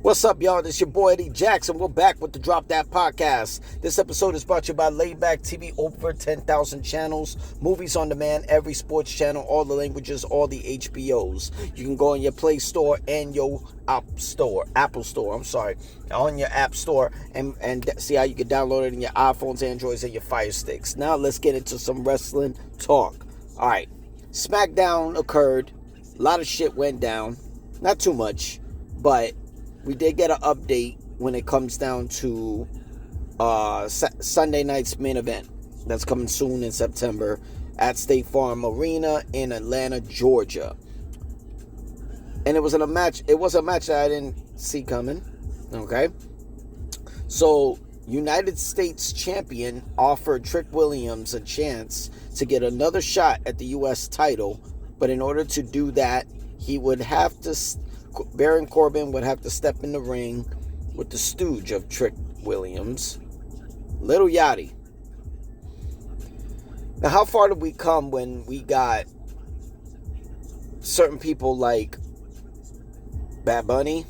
What's up, y'all? This is your boy Eddie Jackson. We're back with the Drop That Podcast. This episode is brought to you by Layback TV, over 10,000 channels, movies on demand, every sports channel, all the languages, all the HBOs. You can go on your Play Store and your Apple Store, on your App Store and see how you can download it in your iPhones, Androids, and your Fire Sticks. Now let's get into some wrestling talk. All right, Smackdown occurred. A lot of shit went down. Not too much, but we did get an update when it comes down to Sunday night's main event. That's coming soon in September at State Farm Arena in Atlanta, Georgia. And it was a match that I didn't see coming. Okay. So, United States champion offered Trick Williams a chance to get another shot at the U.S. title. But in order to do that, Baron Corbin would have to step in the ring with the stooge of Trick Williams, Little Yachty. Now, how far did we come when we got certain people like Bad Bunny,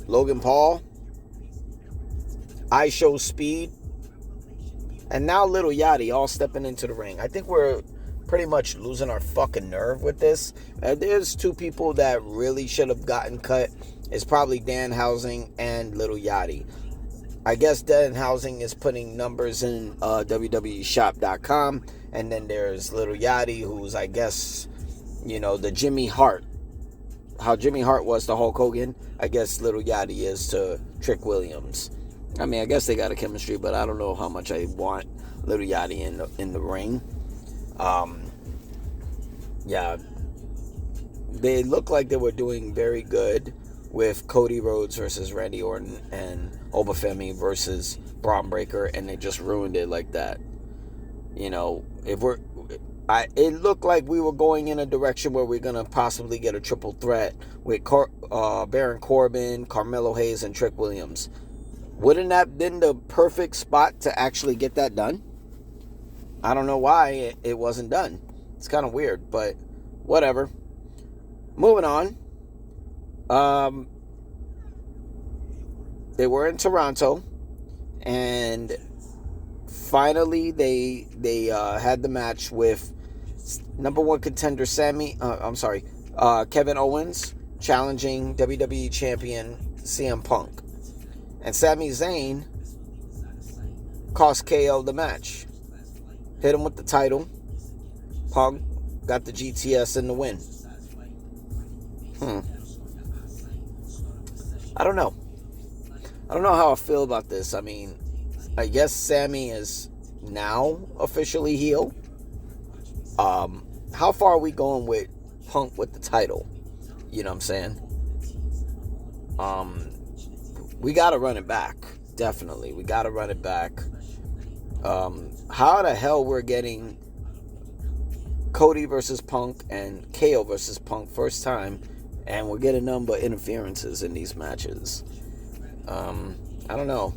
Logan Paul, I Show Speed, and now Little Yachty all stepping into the ring? I think we're pretty much losing our fucking nerve with this. There's two people that really should have gotten cut. It's probably Danhausen and Little Yachty. I guess Danhausen is putting numbers in WWEshop.com, and then there's Little Yachty, who's, I guess, the Jimmy Hart. How Jimmy Hart was to Hulk Hogan, I guess Little Yachty is to Trick Williams. I mean, I guess they got a chemistry, but I don't know how much I want Little Yachty in the ring. Yeah, they look like they were doing very good with Cody Rhodes versus Randy Orton and Obafemi versus Braun Breaker, and they just ruined it like that. It looked like we were going in a direction where we're gonna possibly get a triple threat with Baron Corbin, Carmelo Hayes, and Trick Williams. Wouldn't that have been the perfect spot to actually get that done? I don't know why it wasn't done. It's kind of weird, but whatever. Moving on. They were in Toronto, and finally they had the match with number one contender Kevin Owens challenging WWE champion CM Punk, and Sami Zayn cost KO the match. Hit him with the title. Punk got the GTS in the win. I don't know. I don't know how I feel about this. I mean, I guess Sammy is now officially heel. How far are we going with Punk with the title? You know what I'm saying? We got to run it back. Definitely. We got to run it back. How the hell we're getting Cody versus Punk and KO versus Punk first time, and we're getting none but interferences in these matches? I don't know.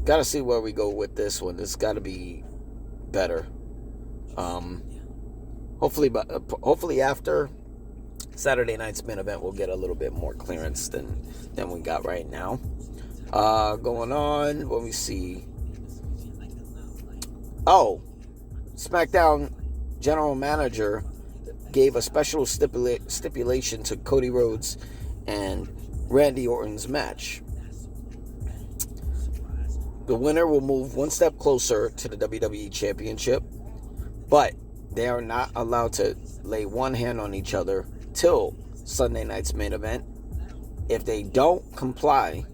Got to see where we go with this one. It's got to be better. Hopefully after Saturday night's main event, we'll get a little bit more clearance than we got right now. Going on, when we see. Oh, SmackDown general manager gave a special stipulation to Cody Rhodes and Randy Orton's match. The winner will move one step closer to the WWE Championship, but they are not allowed to lay one hand on each other till Sunday night's main event. If they don't comply,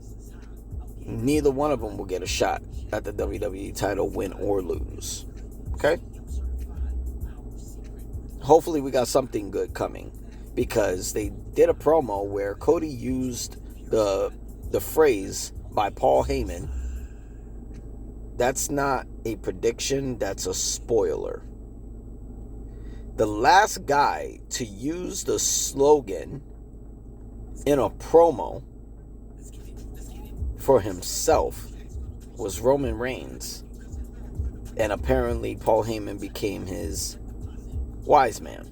neither one of them will get a shot at the WWE title, win or lose. Okay? Hopefully we got something good coming, because they did a promo where Cody used the phrase by Paul Heyman. That's not a prediction, that's a spoiler. The last guy to use the slogan in a promo for himself was Roman Reigns. And apparently Paul Heyman became his wise man.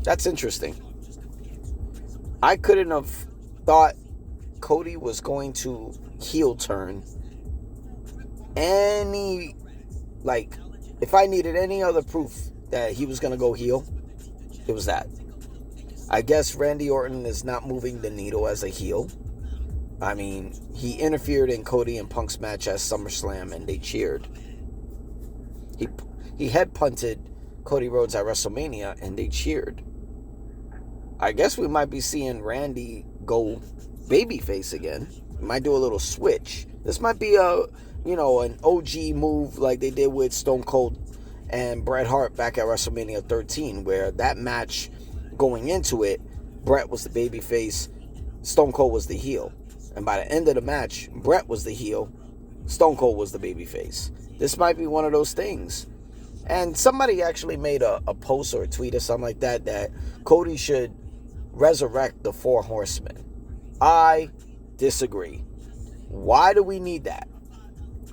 That's interesting. I couldn't have thought Cody was going to heel turn if I needed any other proof that he was going to go heel, it was that. I guess Randy Orton is not moving the needle as a heel. I mean, he interfered in Cody and Punk's match at SummerSlam and they cheered. He head punted Cody Rhodes at WrestleMania and they cheered. I guess we might be seeing Randy go babyface again. We might do a little switch. This might be an OG move like they did with Stone Cold and Bret Hart back at WrestleMania 13, where that match going into it, Bret was the babyface, Stone Cold was the heel. And by the end of the match, Bret was the heel, Stone Cold was the babyface. This might be one of those things. And somebody actually made a post or a tweet or something like that Cody should resurrect the Four Horsemen. I disagree. Why do we need that?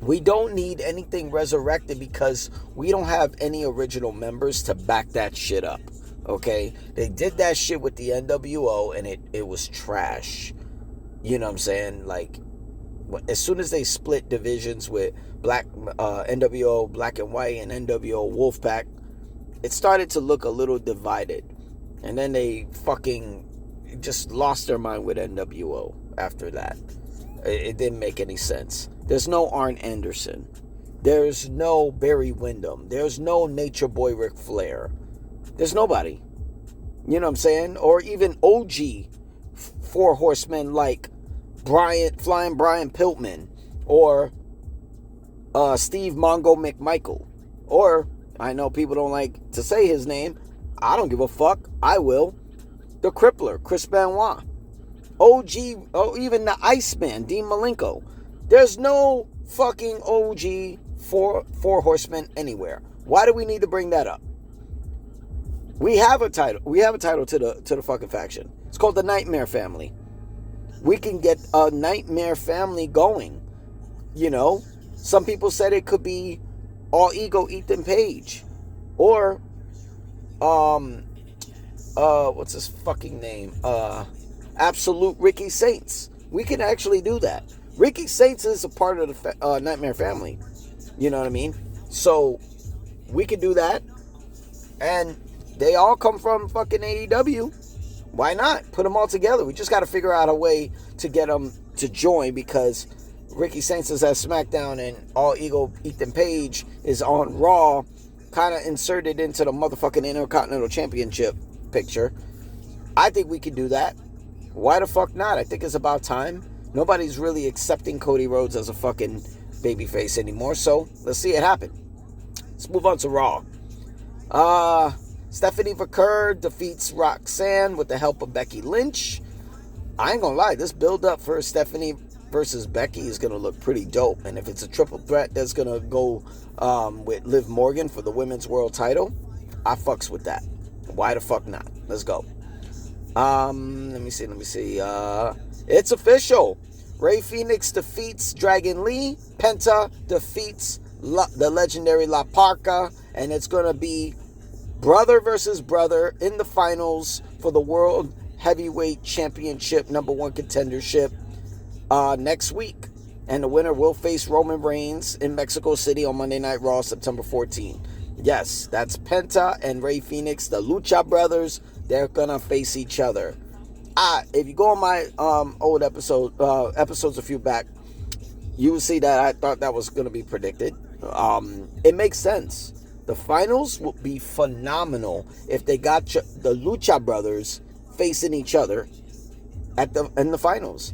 We don't need anything resurrected because we don't have any original members to back that shit up. Okay? They did that shit with the NWO and it was trash. You know what I'm saying? Like, as soon as they split divisions with NWO Black and White and NWO Wolfpack, it started to look a little divided. And then they fucking just lost their mind with NWO after that. It didn't make any sense. There's no Arn Anderson. There's no Barry Windham. There's no Nature Boy Ric Flair. There's nobody. You know what I'm saying? Or even OG Four Horsemen like Flying Brian Pillman or Steve Mongo McMichael. Or, I know people don't like to say his name. I don't give a fuck. I will. The Crippler, Chris Benoit. Even the Iceman, Dean Malenko. There's no fucking OG Four Horsemen anywhere. Why do we need to bring that up? We have a title. We have a title to the fucking faction. It's called the Nightmare Family. We can get a Nightmare Family going. You know, some people said it could be All Ego Ethan Page, or what's his fucking name? Absolute Ricky Saints. We can actually do that. Ricky Saints is a part of the Nightmare Family. You know what I mean? So we could do that. And they all come from fucking AEW. Why not? Put them all together. We just got to figure out a way to get them to join, because Ricky Saints is at SmackDown and All Ego Ethan Page is on Raw, kind of inserted into the motherfucking Intercontinental Championship picture. I think we could do that. Why the fuck not? I think it's about time. Nobody's really accepting Cody Rhodes as a fucking babyface anymore, so let's see it happen. Let's move on to Raw. Stephanie Vaquer defeats Roxanne with the help of Becky Lynch. I ain't gonna lie, this build up for Stephanie versus Becky is gonna look pretty dope. And if it's a triple threat that's gonna go with Liv Morgan for the women's world title, I fucks with that. Why the fuck not? Let's go. Let me see. It's official. Rey Fenix defeats Dragon Lee. Penta defeats the legendary La Parca. And it's going to be brother versus brother in the finals for the World Heavyweight Championship #1 contendership next week. And the winner will face Roman Reigns in Mexico City on Monday Night Raw, September 14. Yes, that's Penta and Rey Fenix, the Lucha Brothers. They're going to face each other. If you go on my old episodes a few back, you will see that I thought that was going to be predicted. It makes sense. The finals will be phenomenal if they got the Lucha Brothers facing each other in the finals.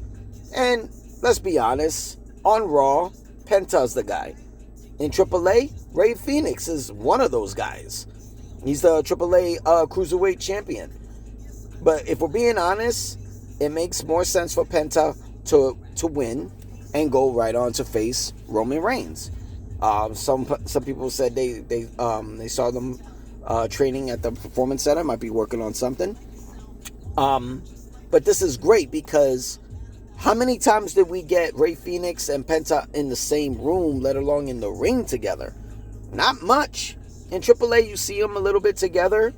And let's be honest, on Raw, Penta's the guy. In AAA, Rey Fenix is one of those guys. He's the AAA Cruiserweight Champion. But if we're being honest, it makes more sense for Penta to win and go right on to face Roman Reigns. Some people said they saw them training at the Performance Center, might be working on something. But this is great because how many times did we get Rey Fenix and Penta in the same room, let alone in the ring together? Not much. In AAA, you see them a little bit together.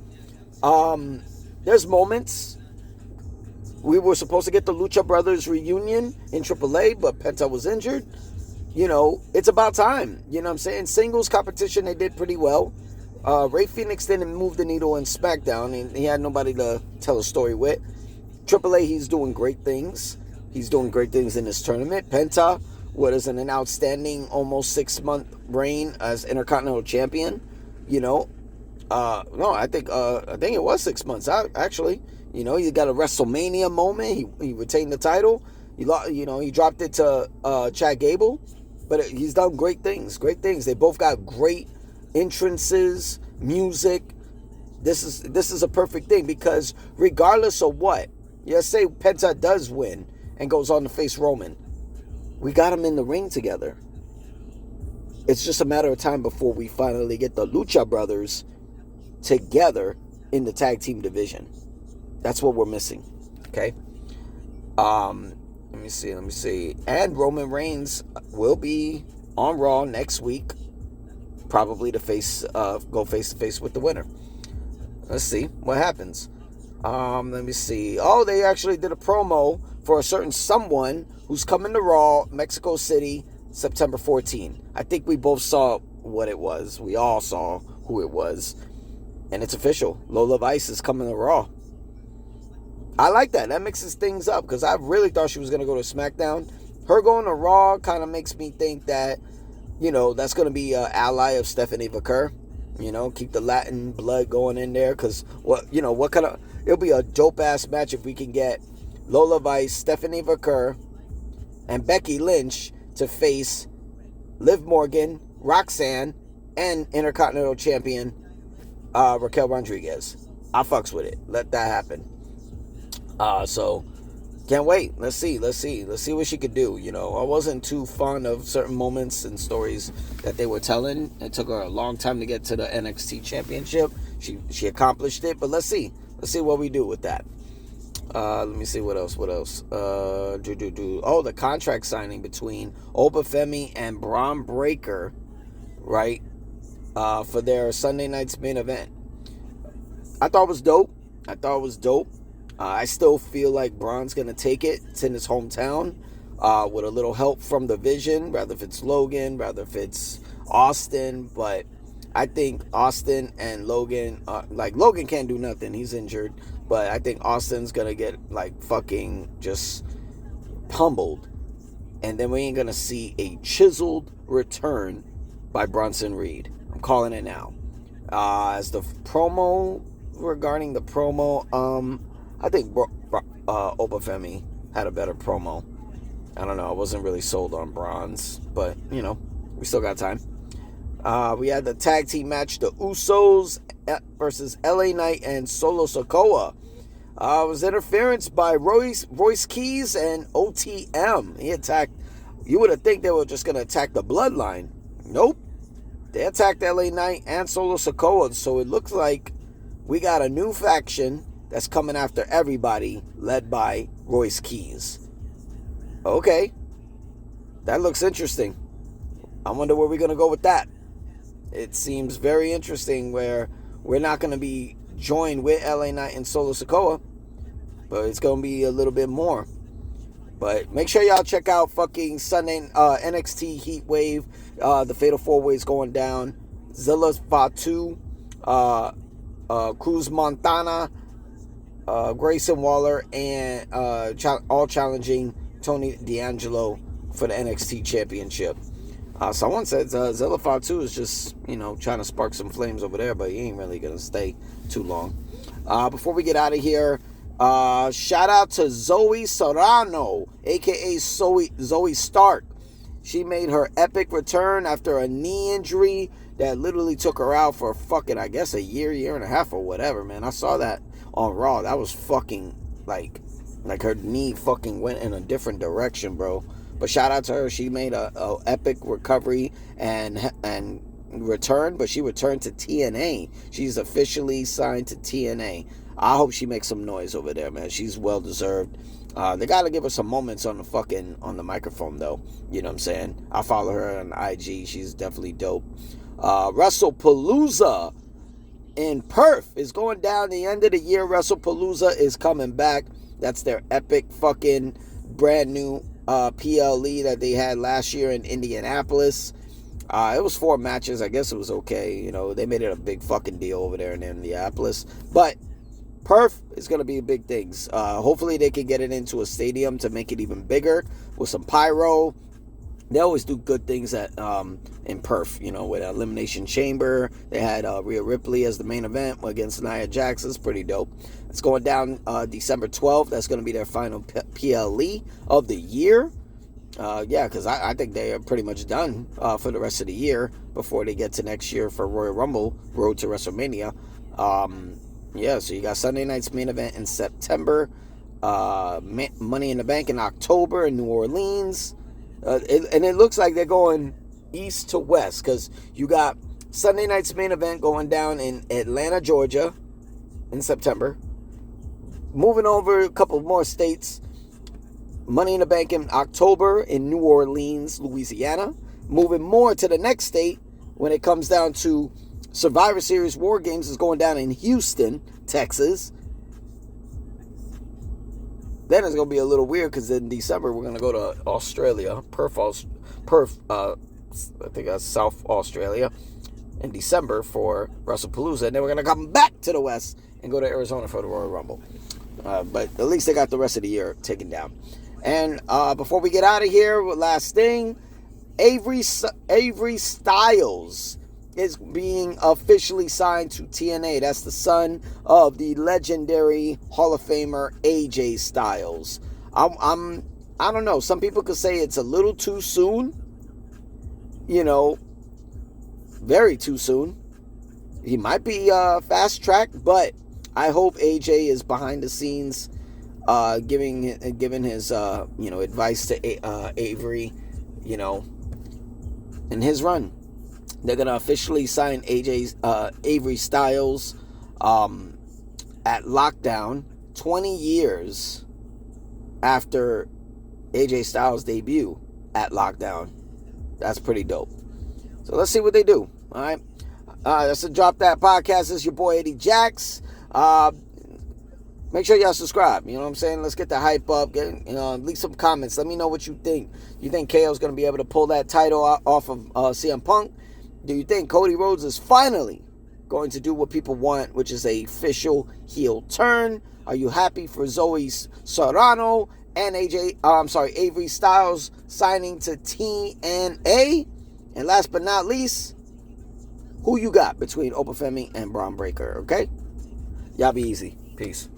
There's moments. We were supposed to get the Lucha Brothers reunion in AAA, but Penta was injured. It's about time. You know what I'm saying? Singles competition, they did pretty well. Ray Phoenix didn't move the needle in SmackDown. He had nobody to tell a story with. AAA, he's doing great things. He's doing great things in this tournament. Penta, what is an outstanding almost 6-month reign as Intercontinental Champion. No, I think it was 6 months out, actually. He got a WrestleMania moment. He retained the title. He dropped it to Chad Gable, but he's done great things. They both got great entrances, music. This is a perfect thing because regardless of what, say Penta does win and goes on to face Roman, we got him in the ring together. It's just a matter of time before we finally get the Lucha Brothers together in the tag team division. That's what we're missing. Okay. Let me see. And Roman Reigns will be on Raw next week, probably to go face to face with the winner. Let's see what happens. Let me see. Oh, they actually did a promo for a certain someone who's coming to Raw, Mexico City, September 14. I think we both saw what it was. We all saw who it was. And it's official. Lola Vice is coming to Raw. I like that. That mixes things up because I really thought she was going to go to SmackDown. Her going to Raw kind of makes me think that, that's going to be an ally of Stephanie Vaquer. Keep the Latin blood going in there because it'll be a dope-ass match if we can get Lola Vice, Stephanie Vaquer, and Becky Lynch to face Liv Morgan, Roxanne, and Intercontinental Champion Raquel Rodriguez. I fucks with it. Let that happen. So can't wait. Let's see what she could do. I wasn't too fond of certain moments and stories that they were telling. It took her a long time to get to the NXT Championship. She accomplished it, but let's see what we do with that. Let me see what else. Oh, the contract signing between Obafemi and Braun Breaker, right? For their Sunday night's main event. I thought it was dope. I still feel like Braun's going to take it. It's in his hometown with a little help from the Vision, rather if it's Logan, rather if it's Austin. But I think Austin and Logan, Logan can't do nothing. He's injured. But I think Austin's going to get fucking just pummeled. And then we ain't going to see a chiseled return by Bronson Reed. I'm calling it now. As the promo, regarding the promo, I think Obafemi had a better promo. I don't know. I wasn't really sold on Braun's, but, we still got time. We had the tag team match, the Usos versus LA Knight and Solo Sikoa. It was interference by Royce Keys and OTM. He attacked. You would have think they were just going to attack the Bloodline. Nope. They attacked LA Knight and Solo Sikoa, so it looks like we got a new faction that's coming after everybody, led by Royce Keys. Okay. That looks interesting. I wonder where we're going to go with that. It seems very interesting where we're not going to be joined with LA Knight and Solo Sikoa, but it's going to be a little bit more. But make sure y'all check out fucking Sunday NXT Heat Wave. The Fatal 4-Way is going down. Zilla Fatu, Cruz Montana, Grayson Waller, and all challenging Tony D'Angelo for the NXT Championship. Someone said Zilla Fatu is just, trying to spark some flames over there, but he ain't really going to stay too long. Before we get out of here, shout out to Zoe Serrano, a.k.a. Zoe Stark. She made her epic return after a knee injury that literally took her out for fucking, I guess, a year and a half or whatever, man. I saw that on Raw. That was fucking, like her knee fucking went in a different direction, bro. But shout out to her. She made a epic recovery and returned, but she returned to TNA. She's officially signed to TNA. I hope she makes some noise over there, man. She's well deserved. They gotta give her some moments on the microphone, though. You know what I'm saying? I follow her on IG. She's definitely dope. WrestlePalooza in Perth is going down the end of the year. WrestlePalooza is coming back. That's their epic fucking brand new PLE that they had last year in Indianapolis. It was 4 matches. I guess it was okay. You know, they made it a big fucking deal over there in Indianapolis. But Perth is going to be big things. Hopefully they can get it into a stadium to make it even bigger with some pyro. They always do good things at in Perth, you know, with Elimination Chamber. They had Rhea Ripley as the main event against Nia Jax. It's pretty dope. It's going down December 12th. That's going to be their final PLE of the year. Yeah, because I think they are pretty much done for the rest of the year before they get to next year for Royal Rumble, Road to WrestleMania. Yeah, so you got Sunday night's main event in September, Money in the Bank in October in New Orleans. And it looks like they're going east to west because you got Sunday night's main event going down in Atlanta, Georgia in September. Moving over a couple more states. Money in the Bank in October in New Orleans, Louisiana. Moving more to the next state when it comes down to Survivor Series War Games is going down in Houston, Texas. Then it's going to be a little weird because in December we're going to go to Australia, Perth, I think that's South Australia, in December for WrestlePalooza. And then we're going to come back to the West and go to Arizona for the Royal Rumble. But at least they got the rest of the year taken down. And before we get out of here, last thing, Avery Styles is being officially signed to TNA. That's the son of the legendary Hall of Famer AJ Styles. I don't know. Some people could say it's a little too soon. You know, very too soon. He might be fast tracked, but I hope AJ is behind the scenes, giving his advice to Avery, you know, in his run. They're going to officially sign Avery Styles at Lockdown 20 years after AJ Styles' debut at Lockdown. That's pretty dope. So let's see what they do. All right. That's the Drop That Podcast. This is your boy Eddie Jax. Make sure y'all subscribe. You know what I'm saying? Let's get the hype up. Leave some comments. Let me know what you think. You think KO's going to be able to pull that title off of CM Punk? Do you think Cody Rhodes is finally going to do what people want, which is a official heel turn? Are you happy for Zoe Serrano and Avery Styles signing to TNA? And last but not least, who you got between Opa Femi and Braun Breaker? Okay? Y'all be easy. Peace.